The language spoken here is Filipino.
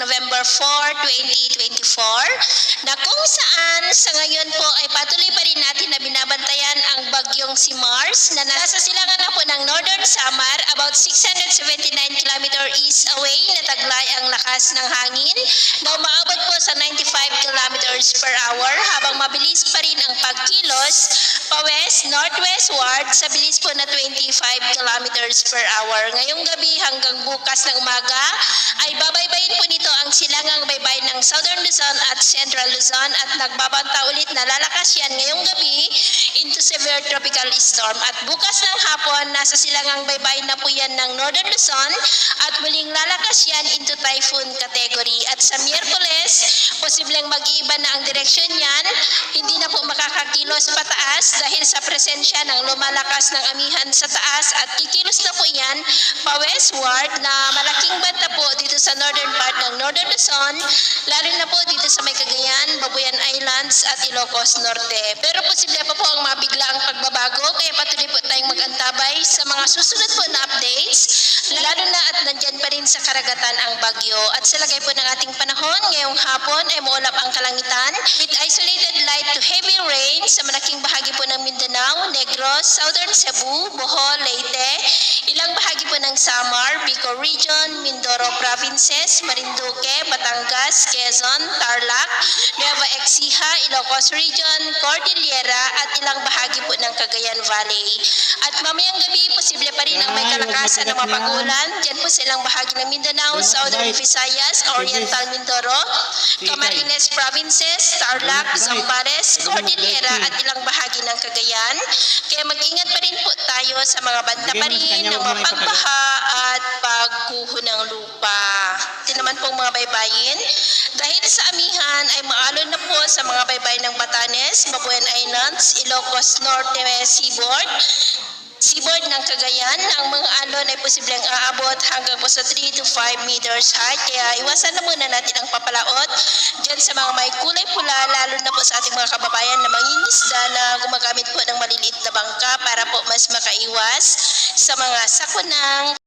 November 4, 2024 na kung saan sa ngayon po ay patuloy pa rin natin na binabantayan ang bagyong si Mars na nasa silangan na po ng Northern Samar, about 679 km east away na taglay ang lakas ng hangin na umaabot po sa 95 km per hour habang mabilis pa rin ang pagkilos pa-west, northwestward sa bilis po na 25 km per hour. Ngayong gabi hanggang bukas ng umaga ay babaybayin po nito ang silangang baybay ng Southern Luzon at Central Luzon at nagbabanta ulit na lalakas yan ngayong gabi into severe tropical storm. At bukas ng hapon, nasa silangang baybay na po yan ng Northern Luzon at muling lalakas yan into typhoon category. At sa Miyerkules, posibleng mag-iiba na ang direksyon yan, hindi na po makakakilos pataas dahil sa presensya ng lumalakas ng amihan sa taas at kikilos na po yan pa-westward na malaking banta po dito sa northern part ng Northern Luzon, lalo na po dito sa may Cagayan, Babuyan Islands at Ilocos Norte. Pero posible pa po ang mabigla ang pagbabago kaya patuloy po tayong mag-antabay sa mga susunod po na updates, lalo na at nandyan pa rin sa karagatan ang bagyo. At sa lagay po ng ating panahon, ngayong hapon ay maulap ang kalangitan with isolated light to heavy rain sa malaking bahagi po ng Mindanao, Negros, Southern Cebu, Bohol, Leyte, ilang bahagi po ng Samar, Bicol Region, Mindoro Provinces, Marinduque, Batangas, Quezon, Tarlac, Nueva Ecija, Ilocos Region, Cordillera at ilang bahagi po ng Cagayan Valley. At mamayang gabi, posible pa rin ang may kalakasan ng mapag-ulan. Diyan po sa ilang bahagi ng Mindanao, Southern Visayas, Oriental Mindoro, Camarines Provinces, Tarlac, Zambales, Cordillera at ilang bahagi ng Cagayan. Kaya mag-ingat pa rin po tayo sa mga banta pa rin ng mapagbaha at pagguho ng lupa. Ito naman pong mga baybayin. Dahil sa amihan ay maalon na po sa mga baybayin ng Batanes, Babuyan Islands, Ilocos Norte Seaboard ng Cagayan, ang mga alon ay posibleng aabot hanggang po sa 3 to 5 meters height. Kaya iwasan na muna natin ang papalaot dyan sa mga may kulay pula, lalo na po sa ating mga kababayan na mangingisda na gumagamit po ng maliliit na bangka para po mas makaiwas sa mga sakunang